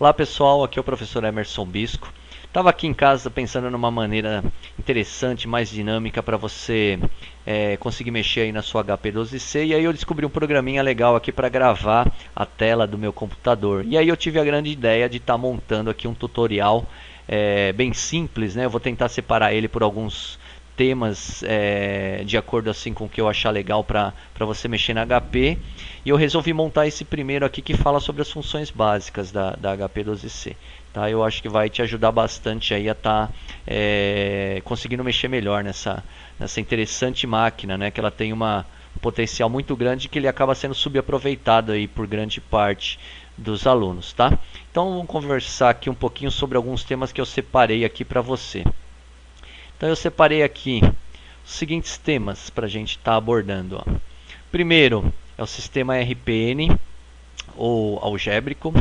Olá pessoal, aqui é o professor Emerson Bisco. Estava aqui em casa pensando numa maneira interessante, mais dinâmica para você conseguir mexer aí na sua HP12C, e aí eu descobri um programinha legal aqui para gravar a tela do meu computador. E aí eu tive a grande ideia de estar montando aqui um tutorial bem simples, né? Eu vou tentar separar ele por alguns temas de acordo assim com o que eu achar legal para você mexer na HP. E eu resolvi montar esse primeiro aqui que fala sobre as funções básicas da HP12C. Tá? Eu acho que vai te ajudar bastante aí a estar conseguindo mexer melhor nessa interessante máquina, né? Que ela tem um potencial muito grande que ele acaba sendo subaproveitado aí por grande parte dos alunos, tá? Então vamos conversar aqui um pouquinho sobre alguns temas que eu separei aqui para você. Então eu separei aqui os seguintes temas para a gente estar abordando. Ó. Primeiro é o sistema RPN ou algébrico,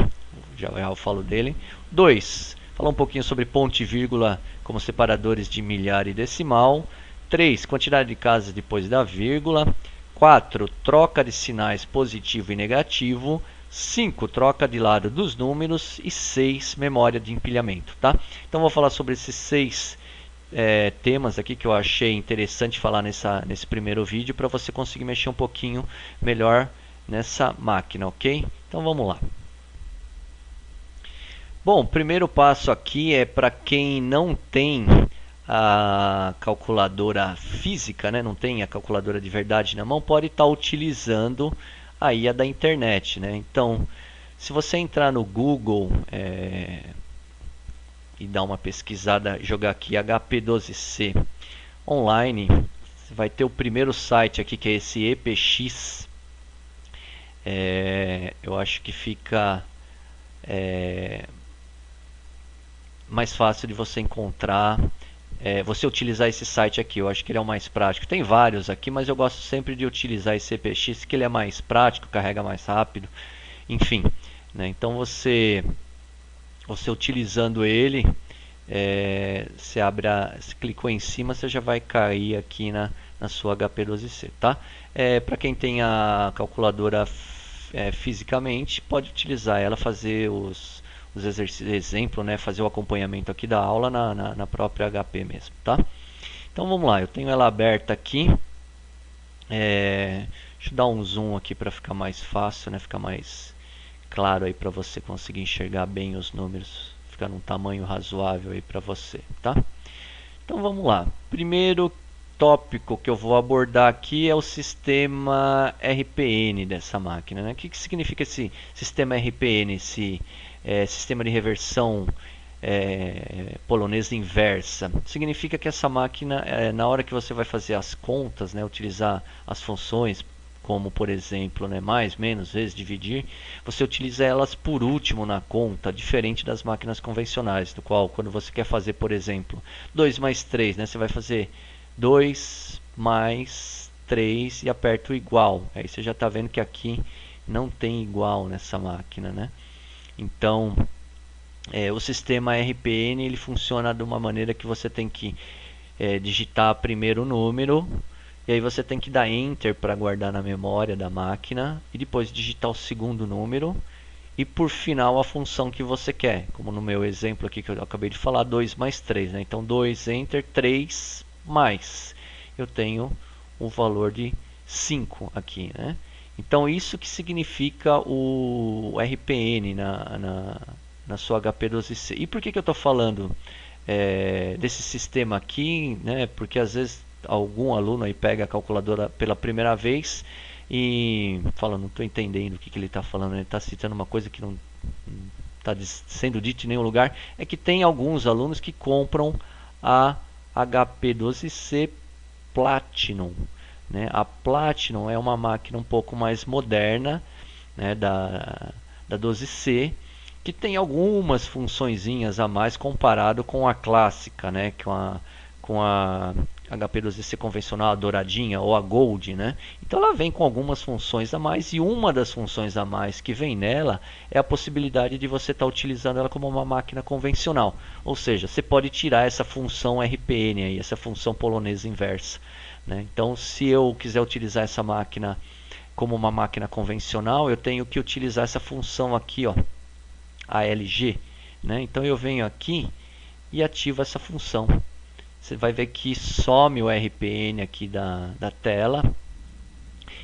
já eu falo dele. 2, falar um pouquinho sobre ponto e vírgula como separadores de milhar e decimal. 3, quantidade de casas depois da vírgula. 4, troca de sinais positivo e negativo. 5, troca de lado dos números. E 6, memória de empilhamento. Tá? Então vou falar sobre esses 6 temas aqui que eu achei interessante falar nesse primeiro vídeo para você conseguir mexer um pouquinho melhor nessa máquina, ok? Então vamos lá. Bom, o primeiro passo aqui é para quem não tem a calculadora física, né? Não tem a calculadora de verdade na mão, pode estar utilizando aí a da internet, né? Então, se você entrar no Google e dar uma pesquisada, jogar aqui HP12C online, você vai ter o primeiro site aqui que é esse EPX. Eu acho que fica mais fácil de você encontrar, você utilizar esse site aqui. Eu acho que ele é o mais prático. Tem vários aqui, mas eu gosto sempre de utilizar esse EPX, que ele é mais prático, carrega mais rápido, enfim, né? Então você utilizando ele, você você clicou em cima, você já vai cair aqui na sua HP12C, tá? Para quem tem a calculadora fisicamente, pode utilizar ela, fazer os exercícios, exemplo, né? Fazer o acompanhamento aqui da aula na própria HP mesmo, tá? Então vamos lá, eu tenho ela aberta aqui. Deixa eu dar um zoom aqui para ficar mais fácil, né? Ficar mais claro aí para você conseguir enxergar bem os números, ficar num tamanho razoável aí para você, tá? Então vamos lá. Primeiro tópico que eu vou abordar aqui é o sistema RPN dessa máquina, né? O que significa esse sistema RPN, esse sistema de reversão polonesa inversa? Significa que essa máquina, na hora que você vai fazer as contas, né, utilizar as funções, como por exemplo, né, mais, menos, vezes, dividir, você utiliza elas por último na conta, diferente das máquinas convencionais, do qual quando você quer fazer, por exemplo, 2 mais 3, né, você vai fazer 2 mais 3 e aperta o igual. Aí você já está vendo que aqui não tem igual nessa máquina, né? Então, o sistema RPN ele funciona de uma maneira que você tem que digitar primeiro o número, e aí você tem que dar Enter para guardar na memória da máquina, e depois digitar o segundo número, e por final a função que você quer. Como no meu exemplo aqui que eu acabei de falar, 2 mais 3. Né? Então 2, Enter, 3 mais. Eu tenho o valor de 5 aqui. Né? Então isso que significa o RPN na sua HP12C. E por que eu estou falando desse sistema aqui? Né? Porque às vezes algum aluno aí pega a calculadora pela primeira vez e fala, não estou entendendo o que ele está falando, ele está citando uma coisa que não está sendo dito em nenhum lugar. É que tem alguns alunos que compram a HP12C Platinum, né? A Platinum é uma máquina um pouco mais moderna, né, da 12C, que tem algumas funçõezinhas a mais comparado com a clássica, né, com a HP12C convencional, a douradinha ou a Gold, né? Então ela vem com algumas funções a mais, e uma das funções a mais que vem nela é a possibilidade de você estar utilizando ela como uma máquina convencional. Ou seja, você pode tirar essa função RPN aí, essa função polonesa inversa, né? Então se eu quiser utilizar essa máquina como uma máquina convencional, eu tenho que utilizar essa função aqui, ó, ALG, né? Então eu venho aqui e ativo essa função. Você vai ver que some o RPN aqui da tela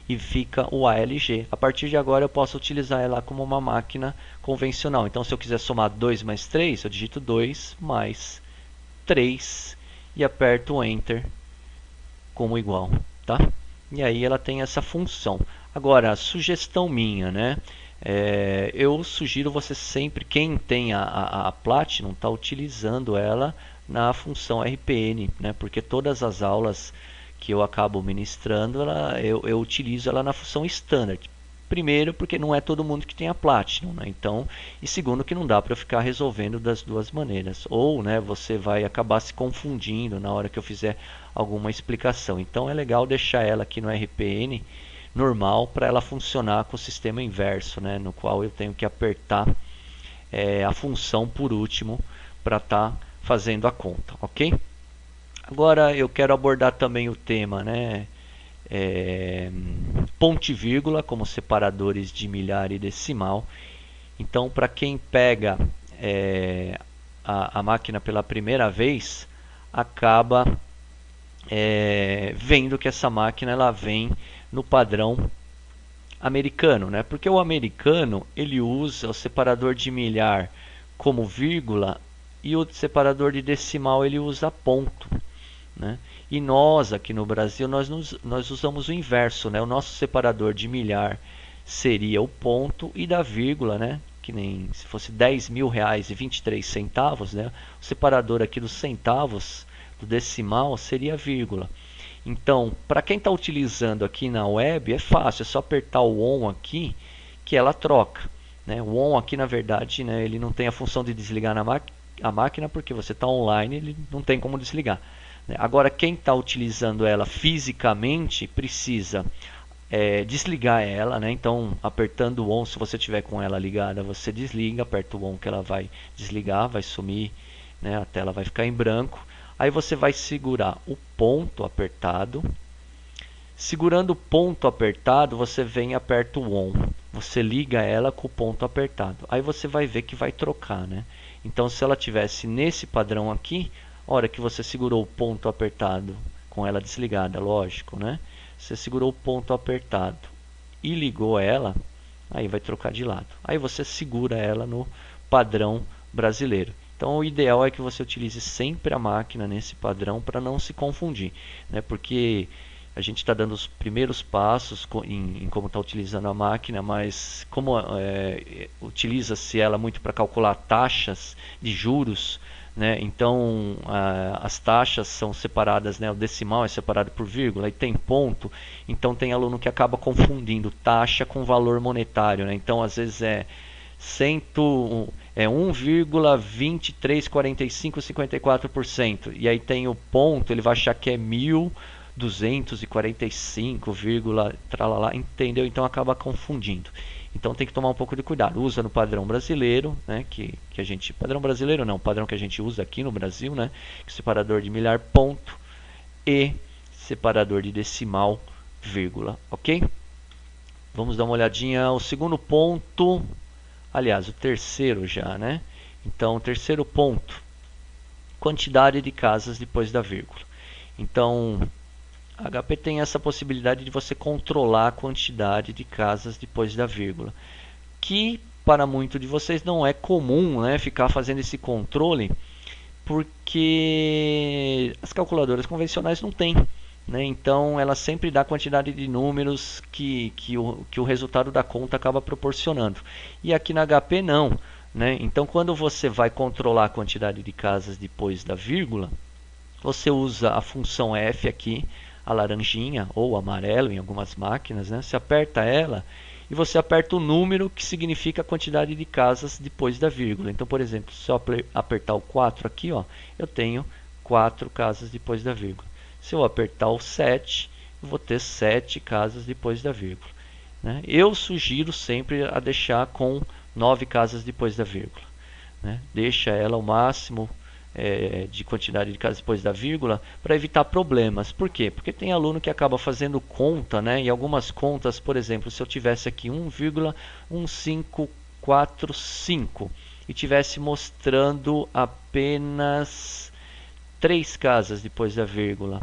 e fica o ALG. A partir de agora eu posso utilizar ela como uma máquina convencional. Então se eu quiser somar 2 mais 3, eu digito 2 mais 3 e aperto o Enter como igual, tá? E aí ela tem essa função. Agora, sugestão minha, né? Eu sugiro você sempre, quem tem a Platinum, tá utilizando ela na função RPN, né? Porque todas as aulas que eu acabo ministrando, eu utilizo ela na função Standard. Primeiro, porque não é todo mundo que tem a Platinum, né? Então, e segundo, que não dá para ficar resolvendo das duas maneiras. Ou, né, você vai acabar se confundindo na hora que eu fizer alguma explicação. Então, é legal deixar ela aqui no RPN normal para ela funcionar com o sistema inverso, né, no qual eu tenho que apertar a função por último para estar fazendo a conta, ok? Agora eu quero abordar também o tema, né? Ponto e vírgula como separadores de milhar e decimal. Então, para quem pega a máquina pela primeira vez, acaba vendo que essa máquina ela vem no padrão americano, né? Porque o americano ele usa o separador de milhar como vírgula e o separador de decimal ele usa ponto, né? E nós aqui no Brasil nós usamos o inverso, né? O nosso separador de milhar seria o ponto e da vírgula, né? Que nem se fosse R$10.000,23, né? O separador aqui dos centavos do decimal seria a vírgula. Então, para quem está utilizando aqui na web, é fácil, é só apertar o ON aqui que ela troca, né? O ON aqui, na verdade, né, ele não tem a função de desligar a máquina, porque você está online, ele não tem como desligar, né? Agora, quem está utilizando ela fisicamente precisa desligar ela, né? Então, apertando o ON, se você tiver com ela ligada, você desliga, aperta o ON que ela vai desligar, vai sumir, né? A tela vai ficar em branco. Aí você vai segurar o ponto apertado. Segurando o ponto apertado, você vem e aperta o ON. Você liga ela com o ponto apertado. Aí você vai ver que vai trocar, né? Então, se ela tivesse nesse padrão aqui, a hora que você segurou o ponto apertado, com ela desligada, lógico, né? Você segurou o ponto apertado e ligou ela, aí vai trocar de lado. Aí você segura ela no padrão brasileiro. Então, o ideal é que você utilize sempre a máquina nesse padrão para não se confundir, né? Porque a gente está dando os primeiros passos em como está utilizando a máquina, mas como utiliza-se ela muito para calcular taxas de juros, né? Então as taxas são separadas, né? O decimal é separado por vírgula e tem ponto. Então tem aluno que acaba confundindo taxa com valor monetário, né? Então às vezes é 1,234554%. E aí tem o ponto, ele vai achar que é 1.245, tralala, entendeu? Então acaba confundindo. Então tem que tomar um pouco de cuidado. Usa no padrão brasileiro, né? Que a gente, padrão brasileiro não, padrão que a gente usa aqui no Brasil, né? Que é separador de milhar, ponto e separador de decimal, vírgula, ok? Vamos dar uma olhadinha. O segundo ponto, aliás, o terceiro já, né? Então, o terceiro ponto, quantidade de casas depois da vírgula. Então, a HP tem essa possibilidade de você controlar a quantidade de casas depois da vírgula, que para muitos de vocês não é comum, né, ficar fazendo esse controle, porque as calculadoras convencionais não têm, né? Então ela sempre dá a quantidade de números que o resultado da conta acaba proporcionando. E aqui na HP não, né? Então quando você vai controlar a quantidade de casas depois da vírgula, você usa a função F aqui, a laranjinha ou amarelo em algumas máquinas, né? Você aperta ela e você aperta o número que significa a quantidade de casas depois da vírgula. Então, por exemplo, se eu apertar o 4 aqui, ó, eu tenho 4 casas depois da vírgula. Se eu apertar o 7, eu vou ter 7 casas depois da vírgula, né? Eu sugiro sempre a deixar com 9 casas depois da vírgula, né? Deixa ela o máximo de quantidade de casas depois da vírgula para evitar problemas. Por quê? Porque tem aluno que acaba fazendo conta, né? E algumas contas, por exemplo, se eu tivesse aqui 1,1545 e tivesse mostrando apenas 3 casas depois da vírgula,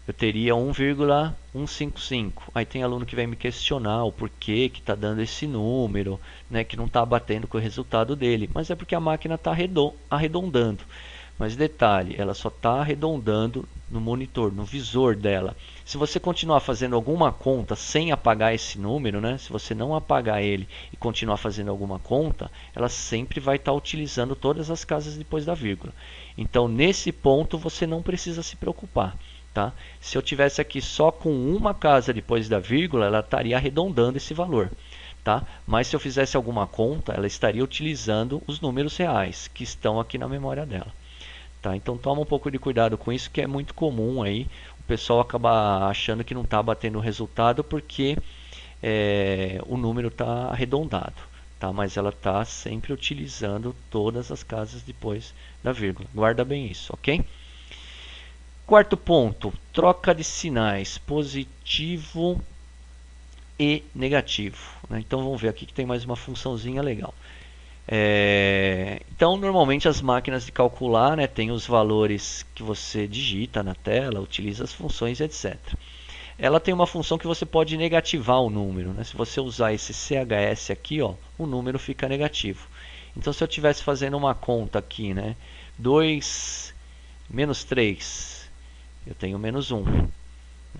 eu teria 1,155. Aí tem aluno que vem me questionar o porquê que está dando esse número, né, que não está batendo com o resultado dele. Mas é porque a máquina está arredondando. Mas detalhe, ela só está arredondando no monitor, no visor dela. Se você continuar fazendo alguma conta sem apagar esse número, né, se você não apagar ele e continuar fazendo alguma conta, ela sempre vai estar utilizando todas as casas depois da vírgula. Então, nesse ponto, você não precisa se preocupar. Tá? Se eu tivesse aqui só com uma casa depois da vírgula, ela estaria arredondando esse valor. Tá? Mas se eu fizesse alguma conta, ela estaria utilizando os números reais que estão aqui na memória dela. Tá? Então toma um pouco de cuidado com isso, que é muito comum aí. O pessoal acaba achando que não está batendo o resultado porque o número está arredondado. Tá? Mas ela está sempre utilizando todas as casas depois da vírgula. Guarda bem isso, ok? Quarto ponto, troca de sinais, positivo e negativo. Né? Então vamos ver aqui que tem mais uma funçãozinha legal. Então normalmente as máquinas de calcular, né, tem os valores que você digita na tela, utiliza as funções, etc. Ela tem uma função que você pode negativar o número. Né? Se você usar esse CHS aqui, ó, o número fica negativo. Então se eu estivesse fazendo uma conta aqui, né, 2 menos 3, eu tenho menos 1.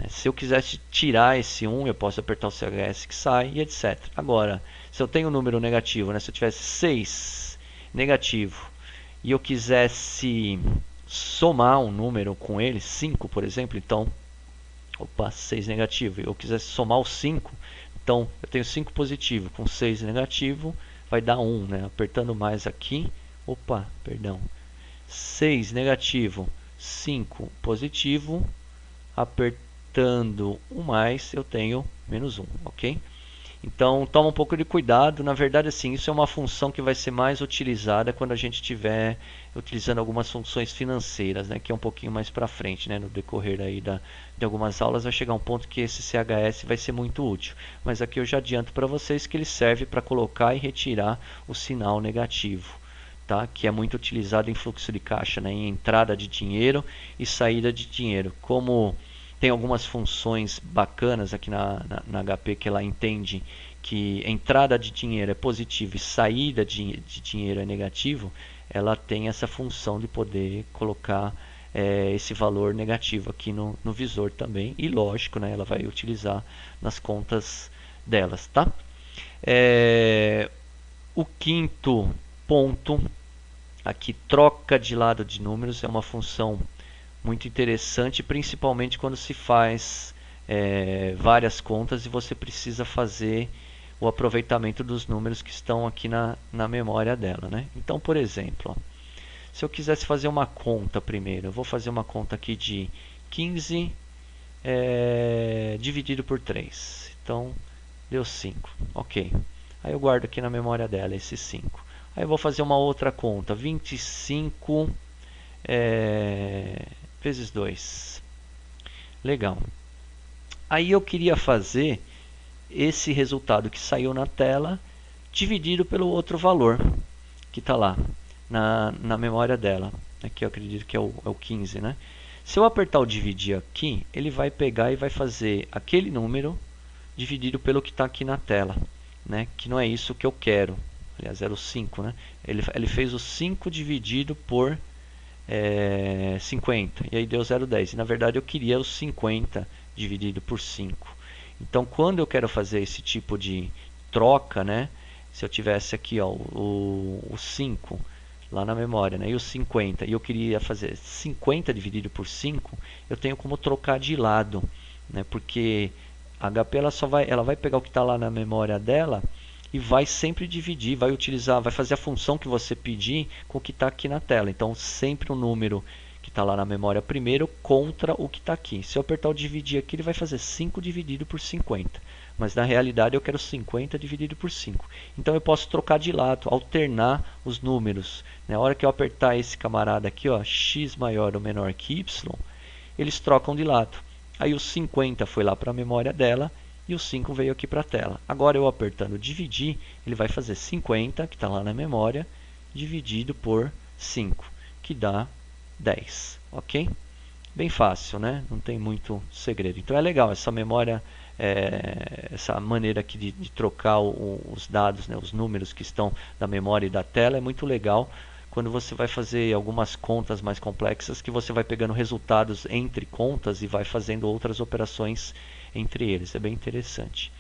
Se eu quisesse tirar esse 1, eu posso apertar o CHS que sai e etc. Agora, se eu tenho um número negativo, né? Se eu tivesse 6 negativo e eu quisesse somar um número com ele, 5 por exemplo, então, 6 negativo, e eu quisesse somar o 5, então eu tenho 5 positivo com 6 negativo, vai dar 1, né? Apertando mais aqui, 6 negativo, 5 positivo, apertando o mais, eu tenho menos 1, ok? Então toma um pouco de cuidado. Na verdade, assim, isso é uma função que vai ser mais utilizada quando a gente estiver utilizando algumas funções financeiras, né, que é um pouquinho mais para frente, né, no decorrer aí de algumas aulas vai chegar um ponto que esse CHS vai ser muito útil. Mas aqui eu já adianto para vocês que ele serve para colocar e retirar o sinal negativo. Tá? Que é muito utilizado em fluxo de caixa, né? Em entrada de dinheiro e saída de dinheiro. Como tem algumas funções bacanas aqui na HP que ela entende que entrada de dinheiro é positivo e saída de dinheiro é negativo, ela tem essa função de poder colocar esse valor negativo aqui no visor também. E lógico, né? Ela vai utilizar nas contas delas. Tá? O quinto ponto aqui, troca de lado de números, é uma função muito interessante, principalmente quando se faz várias contas e você precisa fazer o aproveitamento dos números que estão aqui na memória dela, né? Então, por exemplo, ó, se eu quisesse fazer uma conta primeiro, eu vou fazer uma conta aqui de 15 dividido por 3. Então, deu 5. Ok. Aí eu guardo aqui na memória dela esse 5. Aí eu vou fazer uma outra conta. 25 vezes 2. Legal. Aí eu queria fazer esse resultado que saiu na tela dividido pelo outro valor que está lá na memória dela. Aqui eu acredito que é o 15, né? Se eu apertar o dividir aqui, ele vai pegar e vai fazer aquele número dividido pelo que está aqui na tela, né? Que não é isso que eu quero. Aliás, era o 5, né? Ele fez o 5 dividido por 50, e aí deu 0,10. Na verdade, eu queria o 50 dividido por 5. Então, quando eu quero fazer esse tipo de troca, né? Se eu tivesse aqui ó, o 5 lá na memória, né? E o 50, e eu queria fazer 50 dividido por 5, eu tenho como trocar de lado, né? Porque a HP ela vai pegar o que está lá na memória dela e vai sempre dividir, vai fazer a função que você pedir com o que está aqui na tela. Então sempre o número que está lá na memória primeiro contra o que está aqui. Se eu apertar o dividir aqui, ele vai fazer 5 dividido por 50. Mas na realidade eu quero 50 dividido por 5. Então eu posso trocar de lado, alternar os números. Na hora que eu apertar esse camarada aqui, ó, x maior ou menor que y, eles trocam de lado. Aí o 50 foi lá para a memória dela e o 5 veio aqui para a tela. Agora eu apertando dividir, ele vai fazer 50, que está lá na memória, dividido por 5, que dá 10, ok? Bem fácil, né? Não tem muito segredo. Então é legal essa memória, essa maneira aqui de trocar os dados, né, os números que estão da memória e da tela é muito legal quando você vai fazer algumas contas mais complexas, que você vai pegando resultados entre contas e vai fazendo outras operações entre eles. É bem interessante.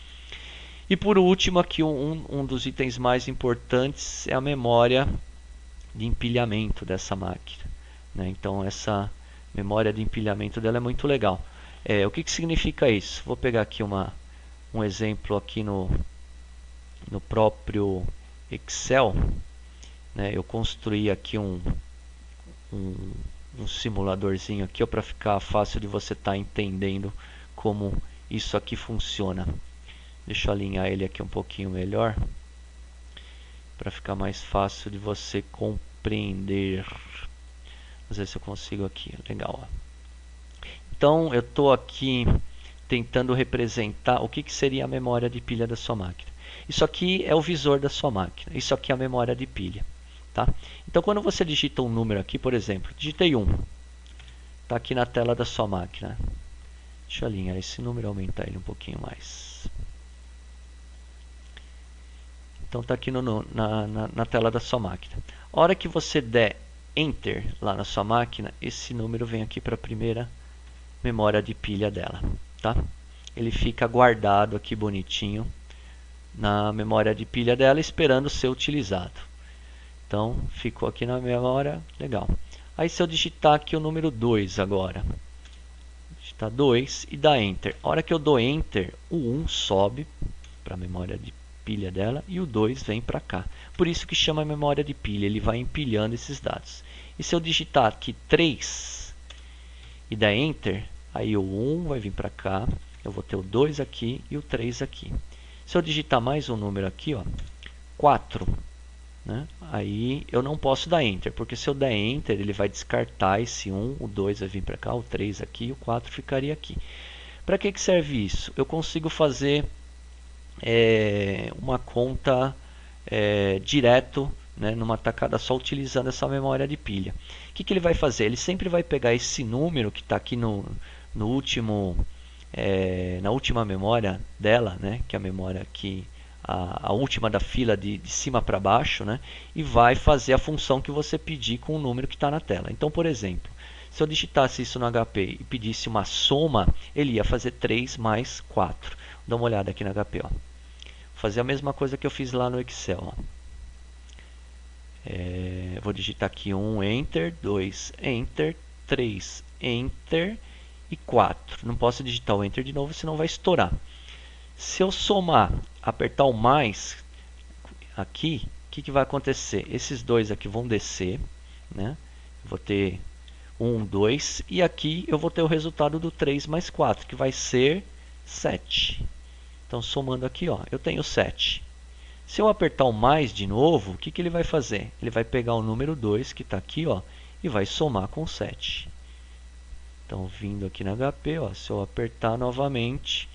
E por último aqui um dos itens mais importantes é a memória de empilhamento dessa máquina, né? Então essa memória de empilhamento dela é muito legal. O que significa isso? Vou pegar aqui um exemplo aqui no próprio Excel, né? Eu construí aqui um simuladorzinho aqui para ficar fácil de você estar entendendo como isso aqui funciona. Deixa eu alinhar ele aqui um pouquinho melhor para ficar mais fácil de você compreender. Vamos ver se eu consigo aqui. Legal. Então eu estou aqui tentando representar o que seria a memória de pilha da sua máquina. Isso aqui é o visor da sua máquina. Isso aqui é a memória de pilha. Tá? Então quando você digita um número aqui, por exemplo, digitei 1. Está aqui na tela da sua máquina. Deixa eu alinhar esse número e aumentar ele um pouquinho mais. Então está aqui na tela da sua máquina. A hora que você der Enter lá na sua máquina, esse número vem aqui para a primeira memória de pilha dela. Tá? Ele fica guardado aqui bonitinho na memória de pilha dela, esperando ser utilizado. Então ficou aqui na memória, legal. Aí se eu digitar aqui o número 2 agora, digitar 2 e dar Enter. A hora que eu dou Enter, o 1 sobe para a memória de pilha dela e o 2 vem para cá. Por isso que chama memória de pilha, ele vai empilhando esses dados. E se eu digitar aqui 3 e dar Enter, aí o 1 vai vir para cá, eu vou ter o 2 aqui e o 3 aqui. Se eu digitar mais um número aqui, ó, 4, né? Aí eu não posso dar Enter, porque se eu der Enter, ele vai descartar esse 1, o 2 vai vir para cá, o 3 aqui e o 4 ficaria aqui. Para que serve isso? Eu consigo fazer uma conta direto, né, numa tacada só, utilizando essa memória de pilha. O que ele vai fazer? Ele sempre vai pegar esse número que está aqui no último, na última memória dela, né, que é a memória que a última da fila de cima para baixo, né, e vai fazer a função que você pedir com o número que está na tela. Então, por exemplo, se eu digitasse isso no HP e pedisse uma soma, ele ia fazer 3 mais 4. Dá uma olhada aqui no HP. Ó. Vou fazer a mesma coisa que eu fiz lá no Excel. Ó. Vou digitar aqui 1, Enter, 2, Enter, 3, Enter e 4. Não posso digitar o Enter de novo, senão vai estourar. Se eu somar, apertar o mais aqui, o que vai acontecer? Esses dois aqui vão descer, né? Vou ter 1, 2, e aqui eu vou ter o resultado do 3 mais 4, que vai ser 7. Então, somando aqui, ó, eu tenho 7. Se eu apertar o mais de novo, o que ele vai fazer? Ele vai pegar o número 2, que está aqui, ó, e vai somar com 7. Então, vindo aqui na HP, ó, se eu apertar novamente,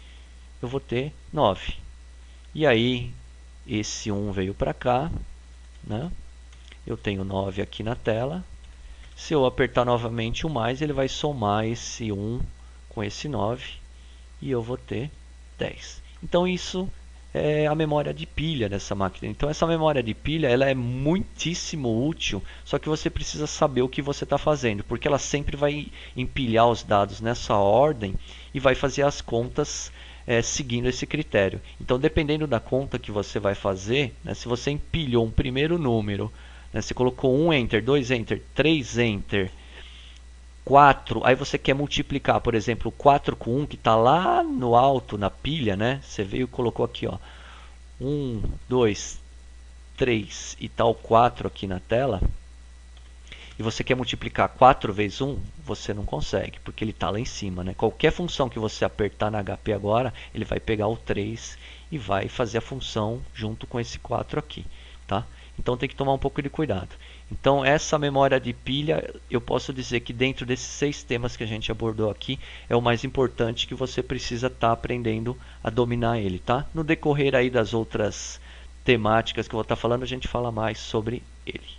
eu vou ter 9. E aí, esse 1 veio para cá, né? Eu tenho 9 aqui na tela. Se eu apertar novamente o mais, ele vai somar esse 1 com esse 9 e eu vou ter 10. Então isso é a memória de pilha dessa máquina. Então essa memória de pilha ela é muitíssimo útil, só que você precisa saber o que você está fazendo, porque ela sempre vai empilhar os dados nessa ordem e vai fazer as contas seguindo esse critério. Então dependendo da conta que você vai fazer, né, se você empilhou um primeiro número, né, você colocou 1 Enter, 2 Enter, 3 Enter, 4, aí você quer multiplicar, por exemplo, 4 com 1 que está lá no alto na pilha, né? Você veio e colocou aqui, ó, 1, 2, 3 e tal 4 aqui na tela. E você quer multiplicar 4 vezes 1, você não consegue, porque ele está lá em cima, né? Qualquer função que você apertar na HP agora, ele vai pegar o 3 e vai fazer a função junto com esse 4 aqui, tá? Então tem que tomar um pouco de cuidado. Então essa memória de pilha, eu posso dizer que dentro desses 6 temas que a gente abordou aqui, é o mais importante que você precisa estar aprendendo a dominar ele, tá? No decorrer aí das outras temáticas que eu vou estar falando, a gente fala mais sobre ele.